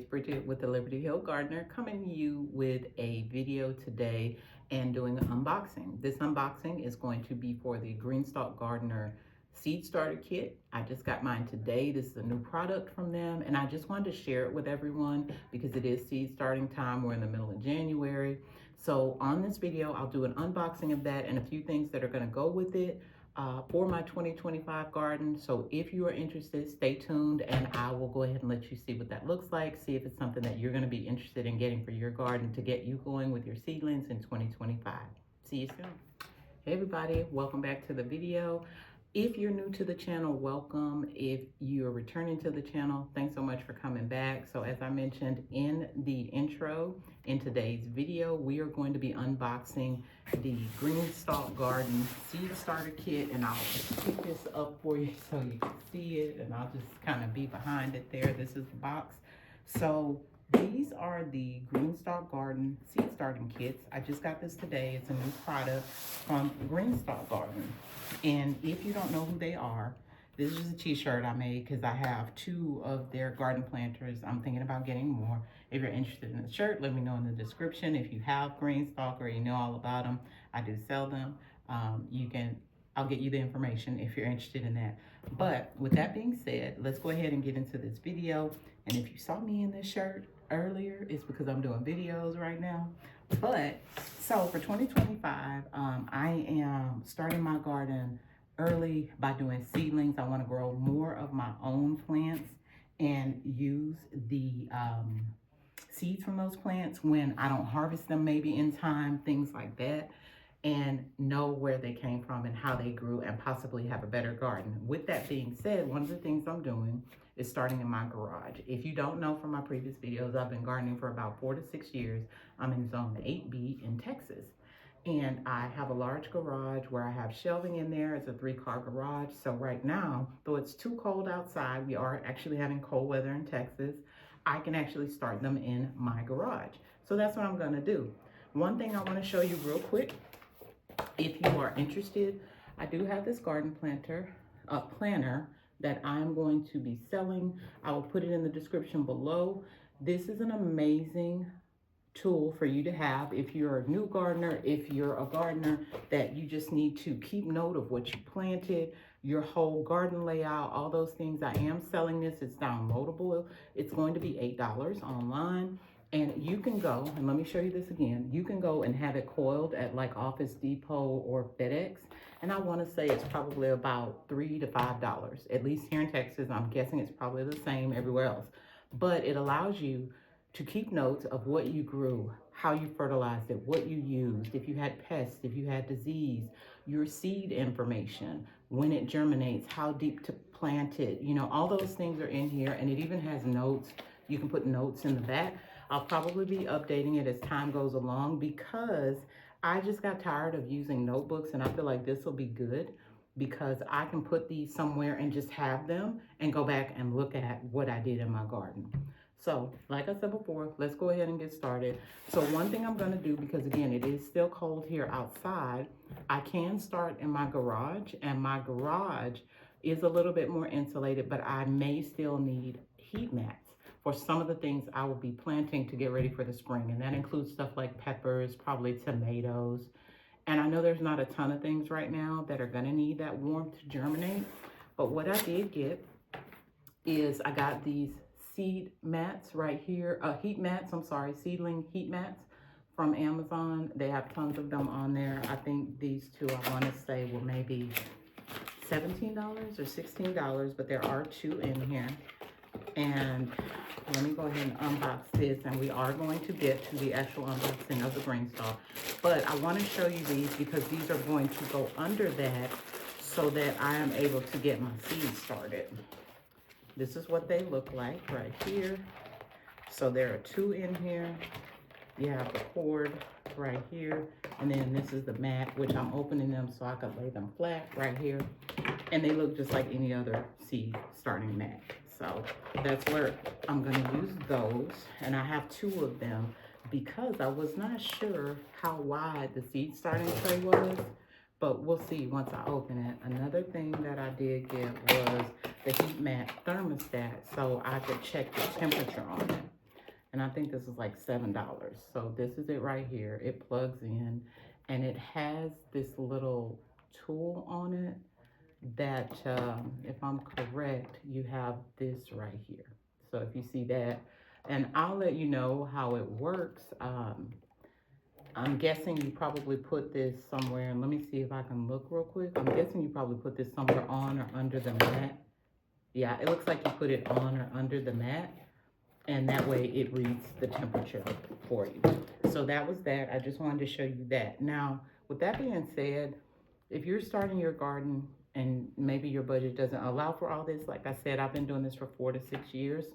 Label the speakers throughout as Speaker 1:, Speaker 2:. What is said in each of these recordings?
Speaker 1: It's Bridget with the Liberty Hill Gardener coming to you with a video today and doing an unboxing. This unboxing is going to be for the Greenstalk Gardener Seed Starter Kit. I just got mine today. This is a new product from them and I just wanted to share it with everyone because it is seed starting time. We're in the middle of January. So on this video, I'll do an unboxing of that and a few things that are going to go with it for my 2025 garden. So if you are interested, stay tuned and I will go ahead and let you see what that looks like. See if it's something that you're going to be interested in getting for your garden to get you going with your seedlings in 2025. See you soon. Hey everybody, welcome back to the video. If you're new to the channel, welcome. If you're returning to the channel, thanks so much for coming back. So as I mentioned in the intro, in today's video, we are going to be unboxing the Greenstalk Garden Seed Starter Kit, and I'll pick this up for you so you can see it, and I'll just kind of be behind it there. This is the box. So these are the Greenstalk Garden Seed Starting Kits. I just got this today. It's a new product from Greenstalk Garden. And if you don't know who they are, this is a t-shirt I made because I have 2 of their garden planters. I'm thinking about getting more. If you're interested in the shirt, let me know in the description. If you have Greenstalk or you know all about them, I do sell them. I'll get you the information if you're interested in that. But with that being said, let's go ahead and get into this video. And if you saw me in this shirt earlier, it's because I'm doing videos right now. But so for 2025, I am starting my garden early by doing seedlings. I want to grow more of my own plants and use the seeds from those plants when I don't harvest them maybe in time, things like that, and know where they came from and how they grew and possibly have a better garden. With that being said, one of the things I'm doing is starting in my garage. If you don't know from my previous videos, I've been gardening for about 4 to 6 years. I'm in zone 8B in Texas. And I have a large garage where I have shelving in there. It's a 3-car garage. So right now, though it's too cold outside, we are actually having cold weather in Texas, I can actually start them in my garage. So that's what I'm gonna do. One thing I wanna show you real quick, if you are interested, I do have this garden planter, planner that I'm going to be selling. I will put it in the description below. This is an amazing tool for you to have if you're a new gardener, if you're a gardener that you just need to keep note of what you planted, your whole garden layout, all those things. I am selling this. It's downloadable. It's going to be $8 online. And you can go, and let me show you this again. You can go and have it coiled at like Office Depot or FedEx. And I want to say it's probably about $3 to $5. At least here in Texas, I'm guessing it's probably the same everywhere else. But it allows you to keep notes of what you grew, how you fertilized it, what you used, if you had pests, if you had disease, your seed information, when it germinates, how deep to plant it. You know, all those things are in here, and it even has notes. You can put notes in the back. I'll probably be updating it as time goes along because I just got tired of using notebooks, and I feel like this will be good because I can put these somewhere and just have them and go back and look at what I did in my garden. So like I said before, let's go ahead and get started. So one thing I'm gonna do, because again, it is still cold here outside, I can start in my garage, and my garage is a little bit more insulated, but I may still need heat mats for some of the things I will be planting to get ready for the spring. And that includes stuff like peppers, probably tomatoes. And I know there's not a ton of things right now that are gonna need that warmth to germinate. But what I did get is I got these seed mats right here, heat mats, I'm sorry, seedling heat mats from Amazon. They have tons of them on there. I think these 2, I wanna say, were maybe $17 or $16, but there are 2 in here. And let me go ahead and unbox this, and we are going to get to the actual unboxing of the Greenstalk. But I want to show you these because these are going to go under that so that I am able to get my seeds started. This is what they look like right here. So there are 2 in here. You have the cord right here, and then this is the mat, which I'm opening them so I can lay them flat right here. And they look just like any other seed starting mat. So that's where I'm gonna use those. And I have 2 of them because I was not sure how wide the seed starting tray was, but we'll see once I open it. Another thing that I did get was the heat mat thermostat so I could check the temperature on it. and I think this is like $7. So this is it right here. It plugs in, and it has this little tool on it that, if I'm correct, you have this right here. So if you see that, and I'll let you know how it works. I'm guessing you probably put this somewhere, and let me see if I can look real quick. I'm guessing you probably put this somewhere on or under the mat. Yeah, it looks like you put it on or under the mat, and that way it reads the temperature for you. So that was that. I just wanted to show you that. Now, with that being said, if you're starting your garden and maybe your budget doesn't allow for all this, like I said, I've been doing this for 4 to 6 years.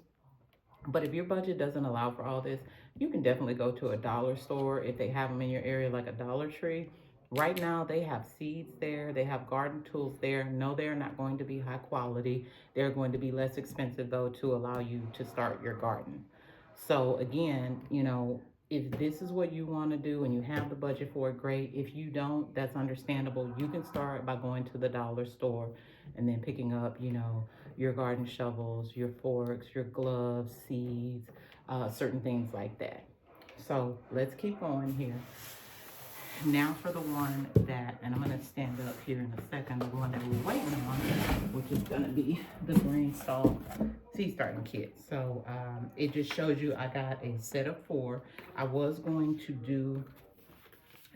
Speaker 1: But if your budget doesn't allow for all this, you can definitely go to a dollar store if they have them in your area, like a Dollar Tree. Right now, they have seeds there, they have garden tools there. No, they're not going to be high quality. They're going to be less expensive, though, to allow you to start your garden. So, again, if this is what you want to do and you have the budget for it, great. If you don't, that's understandable. You can start by going to the dollar store and then picking up, your garden shovels, your forks, your gloves, seeds, certain things like that. So let's keep going here. Now for the one that, and I'm going to stand up here in a second, the one that we're waiting on, which is going to be the Greenstalk seed starting kit. So it just shows you I got a set of 4. I was going to do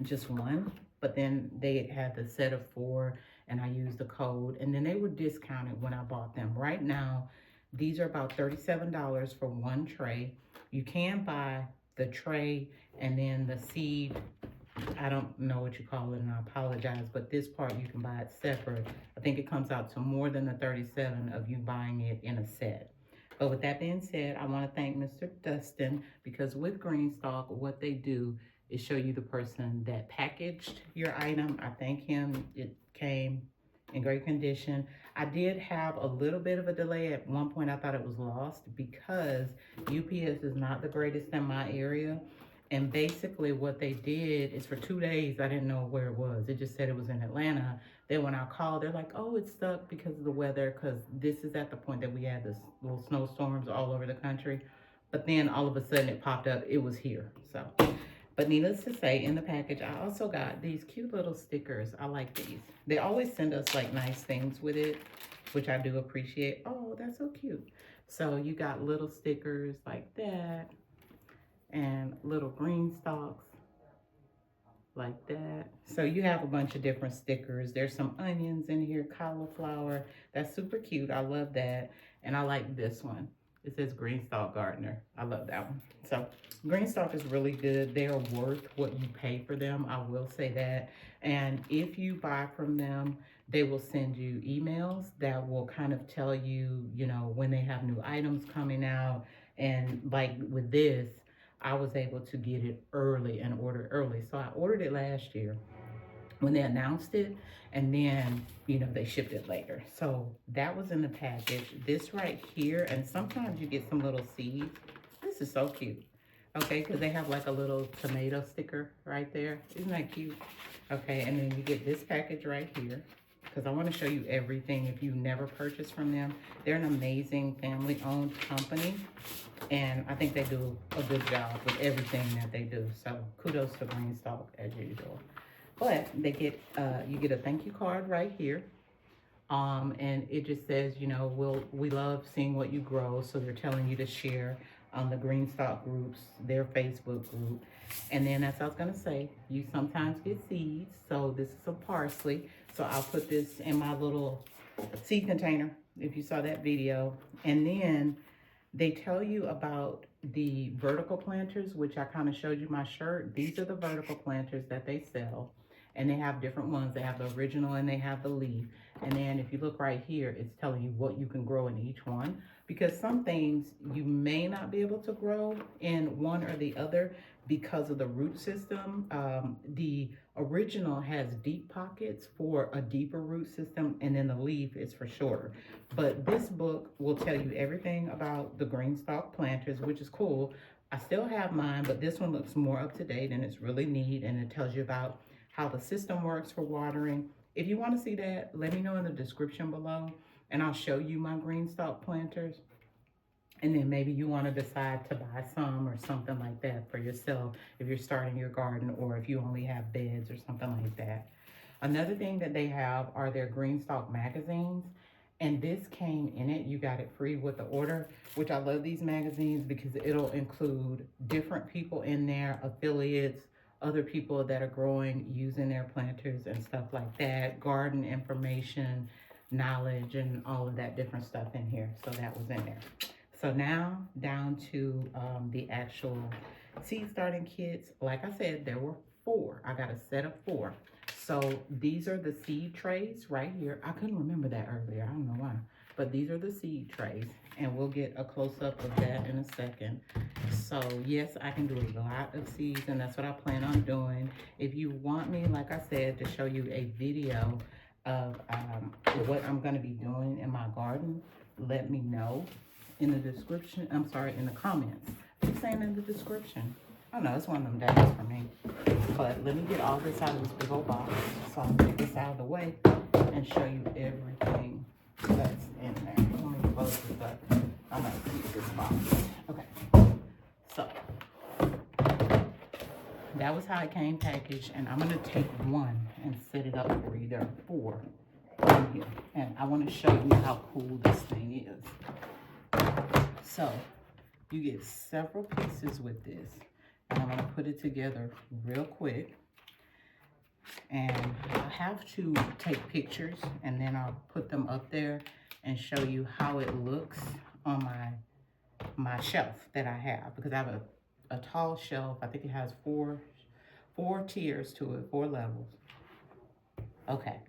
Speaker 1: just one, but then they had the set of 4 and I used the code, and then they were discounted when I bought them. Right now, these are about $37 for one tray. You can buy the tray and then the seed, I don't know what you call it, and I apologize, but this part you can buy it separate. I think it comes out to more than the 37 of you buying it in a set. But with that being said, I want to thank Mr. Dustin, because with Greenstalk, what they do is show you the person that packaged your item. I thank him. It came in great condition. I did have a little bit of a delay. At one point, I thought it was lost because UPS is not the greatest in my area. And basically what they did is for 2 days, I didn't know where it was. It just said it was in Atlanta. Then when I called, they're like, oh, it's stuck because of the weather, because this is at the point that we had this little snowstorms all over the country. But then all of a sudden it popped up, it was here. So, but needless to say, in the package, I also got these cute little stickers. I like these. They always send us like nice things with it, which I do appreciate. Oh, that's so cute. So you got little stickers like that and little green stalks like that. So you have a bunch of different stickers. There's some onions in here, cauliflower. That's super cute. I love that. And I like this one. It says Greenstalk Gardener. I love that one. So Greenstalk is really good. They're worth what you pay for them. I will say that. And if you buy from them, they will send you emails that will kind of tell you, when they have new items coming out. And like with this, I was able to get it early and order early. So I ordered it last year when they announced it, and then, they shipped it later. So that was in the package. This right here, and sometimes you get some little seeds. This is so cute. Okay, because they have like a little tomato sticker right there. Isn't that cute? Okay, and then you get this package right here, because I want to show you everything if you never purchased from them. They're an amazing family-owned company, and I think they do a good job with everything that they do. So kudos to Greenstalk as usual. But they get you get a thank you card right here. And it just says, we love seeing what you grow. So they're telling you to share on the Greenstalk groups, their Facebook group. And then, as I was gonna say, you sometimes get seeds. So this is some parsley. So I'll put this in my little seed container, if you saw that video. And then they tell you about the vertical planters, which I kind of showed you my shirt. These are the vertical planters that they sell. And they have different ones. They have the original and they have the leaf. And then if you look right here, it's telling you what you can grow in each one. Because some things you may not be able to grow in one or the other because of the root system. The original has deep pockets for a deeper root system, and then the leaf is for shorter. But this book will tell you everything about the Greenstalk planters, which is cool. I still have mine, but this one looks more up to date and it's really neat, and it tells you about how the system works for watering. If you want to see that, let me know in the description below, and I'll show you my Greenstalk planters. And then maybe you want to decide to buy some or something like that for yourself if you're starting your garden, or if you only have beds or something like that. Another thing that they have are their Greenstalk magazines. And this came in it. You got it free with the order, which I love these magazines because it'll include different people in there, affiliates, other people that are growing using their planters and stuff like that, garden information, knowledge, and all of that different stuff in here. So that was in there. So now down to the actual seed starting kits. Like I said, there were 4. I got a set of 4. So these are the seed trays right here. I couldn't remember that earlier. I don't know why. But these are the seed trays. And we'll get a close-up of that in a second. So yes, I can do a lot of seeds, and that's what I plan on doing. If you want me, like I said, to show you a video of what I'm going to be doing in my garden, let me know in the description. I'm sorry, in the comments. I'm saying in the description. I don't know, it's one of them days for me. But let me get all this out of this big old box so I can get this out of the way and show you everything that's in there. Let me close this up. I'm gonna keep this box. Okay, so that was how it came packaged, and I'm gonna take one and set it up for you. There are 4 in here, and I want to show you how cool this thing is. So you get several pieces with this, and I'm gonna put it together real quick. And I have to take pictures, and then I'll put them up there and show you how it looks on my shelf that I have, because I have a tall shelf. I think it has four tiers to it, 4 levels. Okay,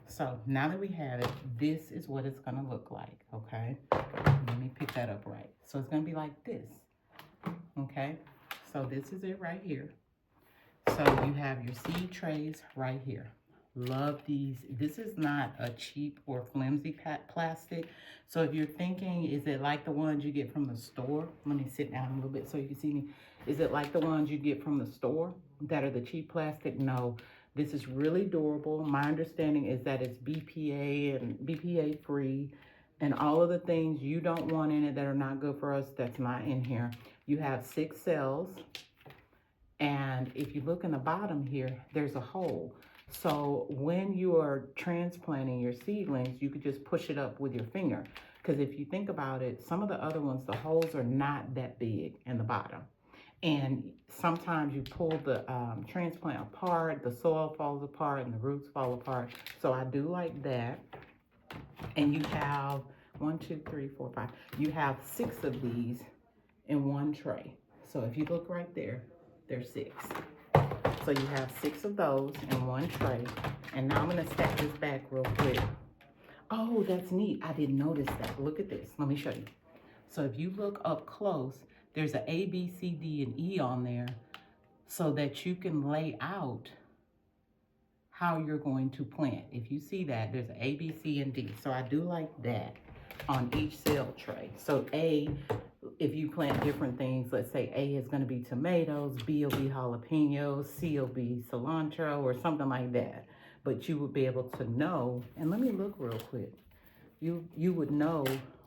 Speaker 1: so now that we have it, this is what it's gonna look like. Okay, let me pick that up right. So it's gonna be like this. Okay, so this is it right here. So you have your seed trays right here. Love these. This is not a cheap or flimsy plastic. So if you're thinking, is it like the ones you get from the store? Let me sit down a little bit so you can see me. Is it like the ones you get from the store that are the cheap plastic? No, this is really durable. My understanding is that it's BPA and BPA free, and all of the things you don't want in it that are not good for us, that's not in here. You have 6 cells. And if you look in the bottom here, there's a hole. So when you are transplanting your seedlings, you could just push it up with your finger. Because if you think about it, some of the other ones, the holes are not that big in the bottom. And sometimes you pull the transplant apart, the soil falls apart, and the roots fall apart. So I do like that. And you have 1, 2, 3, 4, 5. You have 6 of these in one tray. So if you look right there, there's 6. So you have 6 of those in one tray. And now I'm gonna stack this back real quick. Oh, that's neat. I didn't notice that. Look at this. Let me show you. So if you look up close, there's an A, B, C, D, and E on there so that you can lay out how you're going to plant. If you see that, there's an A, B, C, and D. So I do like that on each cell tray. So A, if you plant different things, let's say A is going to be tomatoes, B will be jalapenos, C will be cilantro, or something like that. But you would be able to know, and let me look real quick. You would know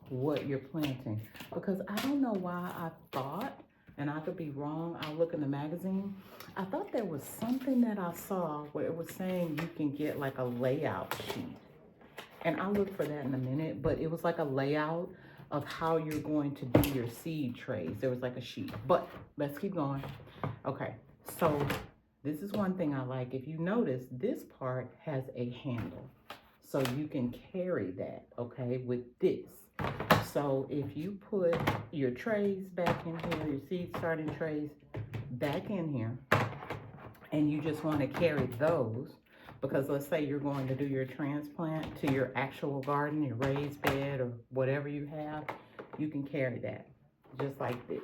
Speaker 1: what you're planting, because I don't know why I thought, and I could be wrong, I'll look in the magazine. I thought there was something that I saw where it was saying you can get like a layout sheet. And I'll look for that in a minute, but it was like a layout of how you're going to do your seed trays. There was like a sheet, but let's keep going. Okay, so this is one thing I like. If you notice, this part has a handle. So you can carry that, okay, with this. So if you put your trays back in here, your seed starting trays back in here, and you just want to carry those, because let's say you're going to do your transplant to your actual garden, your raised bed, or whatever you have, you can carry that just like this.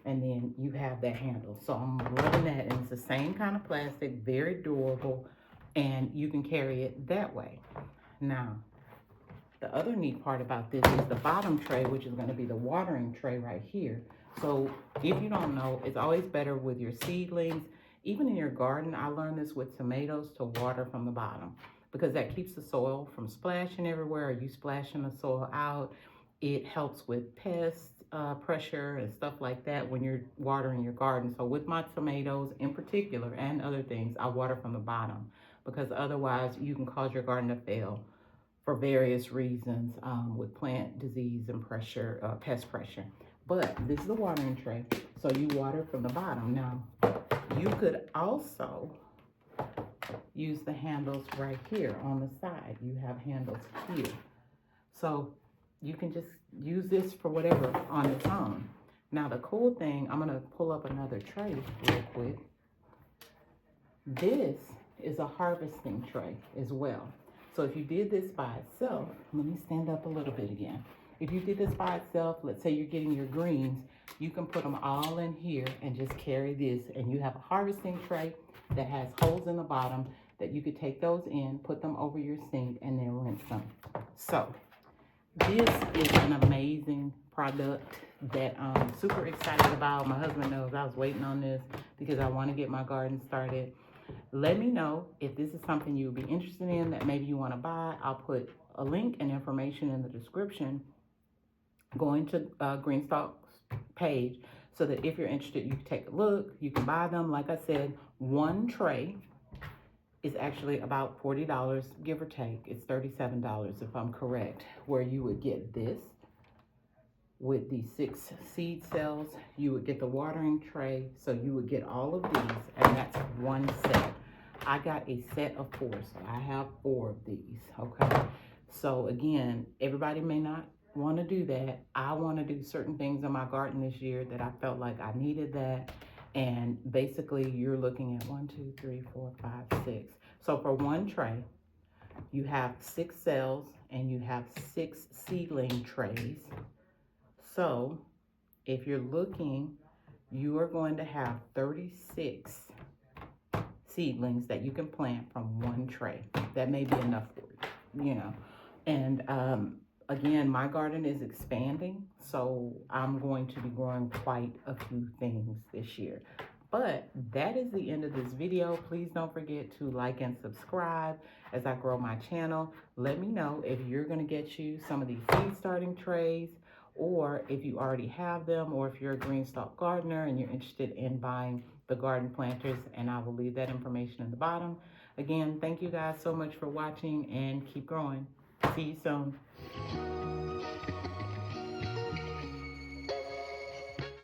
Speaker 1: And then you have that handle. So I'm loving that, and it's the same kind of plastic, very durable, and you can carry it that way. Now, the other neat part about this is the bottom tray, which is going to be the watering tray right here. So if you don't know, it's always better with your seedlings. Even in your garden, I learned this with tomatoes, to water from the bottom, because that keeps the soil from splashing everywhere, or you splashing the soil out. It helps with pest pressure and stuff like that when you're watering your garden. So with my tomatoes in particular and other things, I water from the bottom because otherwise you can cause your garden to fail for various reasons with plant disease and pressure, pest pressure. But this is a watering tray, so you water from the bottom. Now, you could also use the handles right here on the side. You have handles here. So you can just use this for whatever on its own. Now the cool thing, I'm gonna pull up another tray real quick. This is a harvesting tray as well. So if you did this by itself, let me stand up a little bit again. If you did this by itself, let's say you're getting your greens, you can put them all in here and just carry this, and you have a harvesting tray that has holes in the bottom that you could take those in, put them over your sink, and then rinse them. So this is an amazing product that I'm super excited about. My husband knows I was waiting on this because I want to get my garden started. Let me know if this is something you would be interested in that maybe you want to buy. I'll put a link and information in the description going to Greenstalk's page so that if you're interested, you can take a look. You can buy them. Like I said, one tray is actually about $40, give or take. It's $37 if I'm correct, where you would get this with the 6 seed cells. You would get the watering tray, so you would get all of these, and that's one set. I got a set of 4, so I have 4 of these, okay? So again, everybody may not want to do that. I want to do certain things in my garden this year that I felt like I needed that. And basically you're looking at 1, 2, 3, 4, 5, 6. So for one tray, you have 6 cells and you have 6 seedling trays. So if you're looking, you are going to have 36 seedlings that you can plant from one tray. That may be enough for you, you know. And again, my garden is expanding, so I'm going to be growing quite a few things this year. But that is the end of this video. Please don't forget to like and subscribe as I grow my channel. Let me know if you're going to get you some of these seed starting trays, or if you already have them, or if you're a Greenstalk gardener and you're interested in buying the garden planters, and I will leave that information in the bottom. Again, thank you guys so much for watching, and keep growing. See you soon.